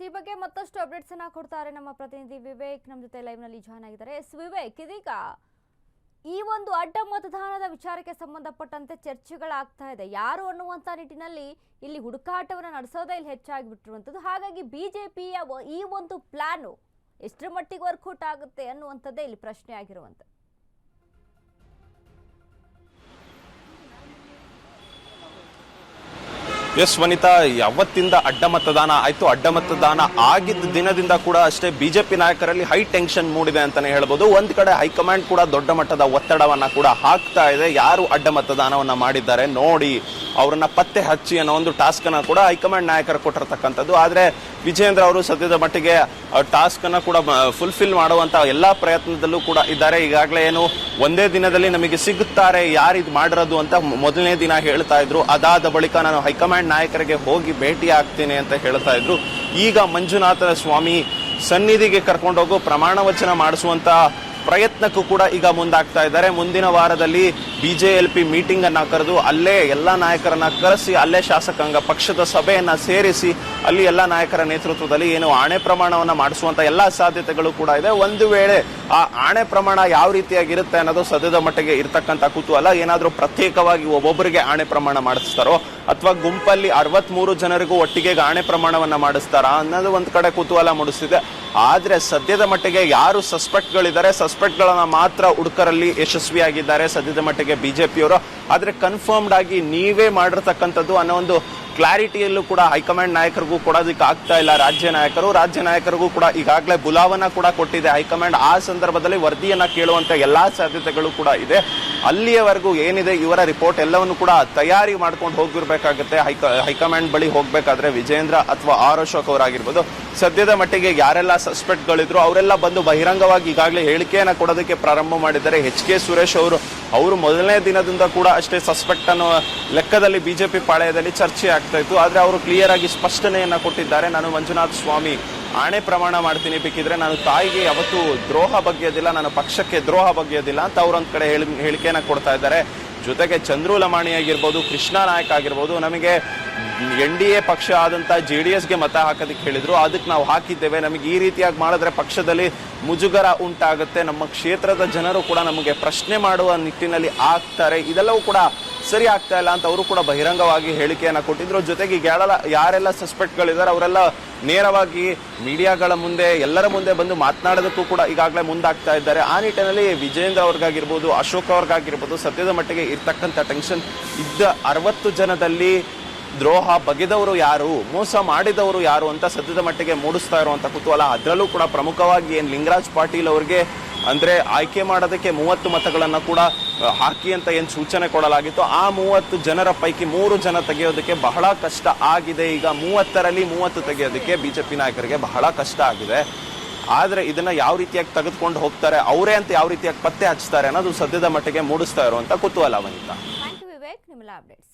ಈ ಬಗ್ಗೆ ಮತ್ತಷ್ಟು ಅಪ್ಡೇಟ್ಸ್ ಅನ್ನ ಕೊಡ್ತಾರೆ ನಮ್ಮ ಪ್ರತಿನಿಧಿ ವಿವೇಕ್ ನಮ್ಮ ಜೊತೆ ಲೈವ್ ನಲ್ಲಿ ಜಾಯ್ನ್ ಆಗಿದ್ದಾರೆ. ವಿವೇಕ್, ಇದೀಗ ಈ ಒಂದು ಅಡ್ಡ ಮತದಾನದ ವಿಚಾರಕ್ಕೆ ಸಂಬಂಧಪಟ್ಟಂತೆ ಚರ್ಚೆಗಳಾಗ್ತಾ ಇದೆ. ಯಾರು ಅನ್ನುವಂತ ನಿಟ್ಟಿನಲ್ಲಿ ಇಲ್ಲಿ ಹುಡುಕಾಟವನ್ನು ನಡೆಸೋದೇ ಇಲ್ಲಿ ಹೆಚ್ಚಾಗಿಬಿಟ್ಟಿರುವಂಥದ್ದು. ಹಾಗಾಗಿ ಬಿಜೆಪಿಯ ಈ ಒಂದು ಪ್ಲಾನು ಎಷ್ಟರ ಮಟ್ಟಿಗೆ ವರ್ಕೌಟ್ ಆಗುತ್ತೆ ಅನ್ನುವಂಥದ್ದೇ ಇಲ್ಲಿ ಪ್ರಶ್ನೆ ಆಗಿರುವಂಥದ್ದು. ಎಸ್ ವನಿತಾ, ಯಾವತ್ತಿಂದ ಅಡ್ಡ ಮತದಾನ ಆಯ್ತು, ಅಡ್ಡ ಮತದಾನ ಆಗಿದ್ದ ದಿನದಿಂದ ಕೂಡ ಅಷ್ಟೇ ಬಿಜೆಪಿ ನಾಯಕರಲ್ಲಿ ಹೈ ಟೆನ್ಷನ್ ಮೂಡಿದೆ ಅಂತಾನೆ ಹೇಳ್ಬೋದು. ಒಂದ್ ಕಡೆ ಹೈಕಮಾಂಡ್ ಕೂಡ ದೊಡ್ಡ ಮಟ್ಟದ ಒತ್ತಡವನ್ನ ಕೂಡ ಹಾಕ್ತಾ ಇದೆ. ಯಾರು ಅಡ್ಡ ಮತದಾನವನ್ನ ಮಾಡಿದ್ದಾರೆ ನೋಡಿ, ಅವರನ್ನ ಪತ್ತೆ ಹಚ್ಚಿ ಅನ್ನೋ ಒಂದು ಟಾಸ್ಕ್ ಅನ್ನ ಕೂಡ ಹೈಕಮಾಂಡ್ ನಾಯಕರು ಕೊಟ್ಟಿರ್ತಕ್ಕಂಥದ್ದು. ಆದ್ರೆ ವಿಜಯೇಂದ್ರ ಅವರು ಸದ್ಯದ ಮಟ್ಟಿಗೆ ಟಾಸ್ಕ್ ಅನ್ನ ಕೂಡ ಫುಲ್ಫಿಲ್ ಮಾಡುವಂತ ಎಲ್ಲಾ ಪ್ರಯತ್ನದಲ್ಲೂ ಕೂಡ ಇದ್ದಾರೆ. ಈಗಾಗಲೇ ಏನು ಒಂದೇ ದಿನದಲ್ಲಿ ನಮಗೆ ಸಿಗುತ್ತಾರೆ ಯಾರು ಇದು ಮಾಡಿರೋದು ಅಂತ ಮೊದಲನೇ ದಿನ ಹೇಳ್ತಾ ಇದ್ರು. ಅದಾದ ಬಳಿಕ ನಾನು ಹೈಕಮಾಂಡ್ ನಾಯಕರಿಗೆ ಹೋಗಿ ಭೇಟಿ ಆಗ್ತೀನಿ ಅಂತ ಹೇಳ್ತಾ ಇದ್ರು. ಈಗ ಮಂಜುನಾಥ ಸ್ವಾಮಿ ಸನ್ನಿಧಿಗೆ ಕರ್ಕೊಂಡೋಗು ಪ್ರಮಾಣ ವಚನ ಮಾಡಿಸುವಂತ ಪ್ರಯತ್ನಕ್ಕೂ ಕೂಡ ಈಗ ಮುಂದಾಗ್ತಾ ಇದ್ದಾರೆ. ಮುಂದಿನ ವಾರದಲ್ಲಿ ಬಿಜೆಎಲ್ಪಿ ಮೀಟಿಂಗ್ ಅನ್ನ ಕರೆದು ಅಲ್ಲೇ ಎಲ್ಲಾ ನಾಯಕರನ್ನ ಕರೆಸಿ ಅಲ್ಲೇ ಶಾಸಕಾಂಗ ಪಕ್ಷದ ಸಭೆಯನ್ನ ಸೇರಿಸಿ ಅಲ್ಲಿ ಎಲ್ಲಾ ನಾಯಕರ ನೇತೃತ್ವದಲ್ಲಿ ಏನು ಆಣೆ ಪ್ರಮಾಣವನ್ನ ಮಾಡಿಸುವಂತ ಎಲ್ಲಾ ಸಾಧ್ಯತೆಗಳು ಕೂಡ ಇದೆ. ಒಂದು ವೇಳೆ ಆ ಆಣೆ ಪ್ರಮಾಣ ಯಾವ ರೀತಿಯಾಗಿರುತ್ತೆ ಅನ್ನೋದು ಸದ್ಯದ ಮಟ್ಟಿಗೆ ಇರ್ತಕ್ಕಂಥ ಕುತೂಹಲ. ಏನಾದ್ರೂ ಪ್ರತ್ಯೇಕವಾಗಿ ಒಬ್ಬೊಬ್ಬರಿಗೆ ಆಣೆ ಪ್ರಮಾಣ ಮಾಡಿಸ್ತಾರೋ ಅಥವಾ ಗುಂಪಲ್ಲಿ 63 ಜನರಿಗೂ ಒಟ್ಟಿಗೆ ಆಣೆ ಪ್ರಮಾಣವನ್ನ ಮಾಡಿಸ್ತಾರಾ ಅನ್ನೋದು ಒಂದ್ ಕಡೆ ಕುತೂಹಲ ಮೂಡಿಸಿದೆ. ಆದ್ರೆ ಸದ್ಯದ ಮಟ್ಟಿಗೆ ಯಾರು ಸಸ್ಪೆಕ್ಟ್ಗಳಿದ್ದಾರೆ, ಸಸ್ಪೆಕ್ಟ್ಗಳನ್ನ ಮಾತ್ರ ಹುಡುಕರಲ್ಲಿ ಯಶಸ್ವಿಯಾಗಿದ್ದಾರೆ ಸದ್ಯದ ಮಟ್ಟಿಗೆ ಬಿಜೆಪಿಯವರು. ಆದ್ರೆ ಕನ್ಫರ್ಮ್ಡ್ ಆಗಿ ನೀವೇ ಮಾಡಿರ್ತಕ್ಕಂಥದ್ದು ಅನ್ನೋ ಒಂದು ಕ್ಲಾರಿಟಿಯಲ್ಲೂ ಕೂಡ ಹೈಕಮಾಂಡ್ ನಾಯಕರಿಗೂ ಕೊಡೋದಕ್ಕೆ ಆಗ್ತಾ ಇಲ್ಲ. ರಾಜ್ಯ ನಾಯಕರಿಗೂ ಕೂಡ ಈಗಾಗಲೇ ಬುಲಾವನ್ನ ಕೂಡ ಕೊಟ್ಟಿದೆ ಹೈಕಮಾಂಡ್. ಆ ಸಂದರ್ಭದಲ್ಲಿ ವರದಿಯನ್ನ ಕೇಳುವಂತ ಎಲ್ಲಾ ಸಾಧ್ಯತೆಗಳು ಕೂಡ ಇದೆ. ಅಲ್ಲಿಯವರೆಗೂ ಏನಿದೆ ಇವರ ರಿಪೋರ್ಟ್ ಎಲ್ಲವನ್ನು ಕೂಡ ತಯಾರಿ ಮಾಡ್ಕೊಂಡು ಹೋಗಿರ್ಬೇಕಾಗುತ್ತೆ. ಹೈಕಮಾಂಡ್ ಬಳಿ ಹೋಗ್ಬೇಕಾದ್ರೆ ವಿಜೇಂದ್ರ ಅಥವಾ ಆರ್ ಅಶೋಕ್ ಅವರಾಗಿರ್ಬೋದು, ಸದ್ಯದ ಮಟ್ಟಿಗೆ ಯಾರೆಲ್ಲ ಸಸ್ಪೆಕ್ಟ್ಗಳಿದ್ರು ಅವರೆಲ್ಲ ಬಂದು ಬಹಿರಂಗವಾಗಿ ಈಗಾಗಲೇ ಹೇಳಿಕೆಯನ್ನ ಕೊಡೋದಕ್ಕೆ ಪ್ರಾರಂಭ ಮಾಡಿದ್ದಾರೆ. HK ಸುರೇಶ್ ಅವರು ಮೊದಲನೇ ದಿನದಿಂದ ಕೂಡ ಅಷ್ಟೇ ಸಸ್ಪೆಕ್ಟ್ ಅನ್ನೋ ಲೆಕ್ಕದಲ್ಲಿ ಬಿಜೆಪಿ ಪಾಳೆಯದಲ್ಲಿ ಚರ್ಚೆ ಆಗ್ತಾ ಇತ್ತು. ಆದ್ರೆ ಅವರು ಕ್ಲಿಯರ್ ಆಗಿ ಸ್ಪಷ್ಟನೆಯನ್ನ ಕೊಟ್ಟಿದ್ದಾರೆ. ನಾನು ಮಂಜುನಾಥ ಸ್ವಾಮಿ ಆಣೆ ಪ್ರಮಾಣ ಮಾಡ್ತೀನಿ, ಬೇಕಿದ್ರೆ ನಾನು ತಾಯಿಗೆ ಯಾವತ್ತೂ ದ್ರೋಹ ಬಗೆಯೋದಿಲ್ಲ, ನಾನು ಪಕ್ಷಕ್ಕೆ ದ್ರೋಹ ಬಗೆಯೋದಿಲ್ಲ ಅಂತ ಅವರೊಂದ್ ಕಡೆ ಹೇಳಿಕೆಯನ್ನ ಕೊಡ್ತಾ ಇದ್ದಾರೆ. ಜೊತೆಗೆ ಚಂದ್ರು ಲಮಾಣಿ ಆಗಿರ್ಬೋದು, ಕೃಷ್ಣ ನಾಯಕ್ ಆಗಿರ್ಬೋದು, ನಮಗೆ NDA ಪಕ್ಷ ಆದಂತ JDSಗೆ ಮತ ಹಾಕೋದಕ್ಕೆ ಹೇಳಿದ್ರು, ಅದಕ್ಕೆ ನಾವು ಹಾಕಿದ್ದೇವೆ. ನಮಗೆ ಈ ರೀತಿಯಾಗಿ ಮಾಡಿದ್ರೆ ಪಕ್ಷದಲ್ಲಿ ಮುಜುಗರ ಉಂಟಾಗುತ್ತೆ, ನಮ್ಮ ಕ್ಷೇತ್ರದ ಜನರು ಕೂಡ ನಮಗೆ ಪ್ರಶ್ನೆ ಮಾಡುವ ನಿಟ್ಟಿನಲ್ಲಿ ಆಗ್ತಾರೆ, ಇದೆಲ್ಲವೂ ಕೂಡ ಸರಿ ಆಗ್ತಾ ಇಲ್ಲ ಅಂತ ಅವರು ಕೂಡ ಬಹಿರಂಗವಾಗಿ ಹೇಳಿಕೆಯನ್ನ ಕೊಟ್ಟಿದ್ರು. ಜೊತೆಗೆ ಯಾರೆಲ್ಲ ಸಸ್ಪೆಕ್ಟ್ಗಳಿದ್ದಾರೆ ಅವರೆಲ್ಲ ನೇರವಾಗಿ ಮೀಡಿಯಾಗಳ ಮುಂದೆ ಎಲ್ಲರ ಮುಂದೆ ಬಂದು ಮಾತನಾಡೋದಕ್ಕೂ ಕೂಡ ಈಗಾಗಲೇ ಮುಂದಾಗ್ತಾ ಇದ್ದಾರೆ. ಆ ನಿಟ್ಟಿನಲ್ಲಿ ವಿಜೇಂದ್ರ ಅವ್ರಿಗಾಗಿರ್ಬೋದು, ಅಶೋಕ್ ಅವ್ರಿಗಾಗಿರ್ಬೋದು ಸದ್ಯದ ಮಟ್ಟಿಗೆ ಇರ್ತಕ್ಕಂಥ ಟೆನ್ಷನ್ ಇದ್ದ 60 ಜನದಲ್ಲಿ ದ್ರೋಹ ಬಗೆದವರು ಯಾರು, ಮೋಸ ಮಾಡಿದವರು ಯಾರು ಅಂತ ಸದ್ಯದ ಮಟ್ಟಿಗೆ ಮೂಡಿಸ್ತಾ ಇರುವಂತ ಕುತೂಹಲ. ಅದರಲ್ಲೂ ಕೂಡ ಪ್ರಮುಖವಾಗಿ ಏನ್ ಲಿಂಗರಾಜ್ ಪಾಟೀಲ್ ಅವ್ರಿಗೆ ಅಂದ್ರೆ ಆಯ್ಕೆ ಮಾಡೋದಕ್ಕೆ 30 ಮತಗಳನ್ನ ಕೂಡ ಹಾಕಿ ಅಂತ ಏನ್ ಸೂಚನೆ ಕೊಡಲಾಗಿತ್ತು, ಆ 30 ಜನರ ಪೈಕಿ 3 ಜನ ತೆಗೆಯೋದಕ್ಕೆ ಬಹಳ ಕಷ್ಟ ಆಗಿದೆ. ಈಗ 30ರಲ್ಲಿ 30 ತೆಗೆಯೋದಕ್ಕೆ ಬಿಜೆಪಿ ನಾಯಕರಿಗೆ ಬಹಳ ಕಷ್ಟ ಆಗಿದೆ. ಆದ್ರೆ ಇದನ್ನ ಯಾವ ರೀತಿಯಾಗಿ ತೆಗೆದುಕೊಂಡು ಹೋಗ್ತಾರೆ, ಅವರೇ ಅಂತ ಯಾವ ರೀತಿಯಾಗಿ ಪತ್ತೆ ಹಚ್ತಾರೆ ಅನ್ನೋದು ಸದ್ಯದ ಮಟ್ಟಿಗೆ ಮೂಡಿಸ್ತಾ ಇರುವಂತ ಕುತೂಹಲ. ವನಿತಾ, ಥ್ಯಾಂಕ್ ಯು ವಿವೇಕ್, ನಿಮ್ಮೆಲ್ಲ ಅಪ್ಡೇಟ್ಸ್.